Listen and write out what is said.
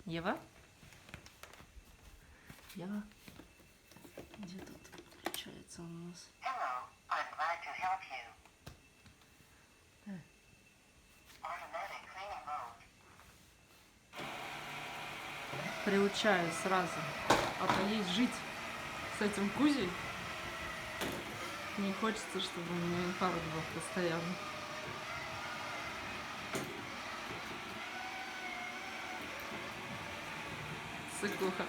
Ева? Ева? Где тут включается у нас? Hello, I'm glad to help you. Так. Automatic cleaning mode. Приучаю сразу. А то ей жить с этим Кузей. Не хочется, чтобы у меня инфаркт был постоянно. Сыкуха.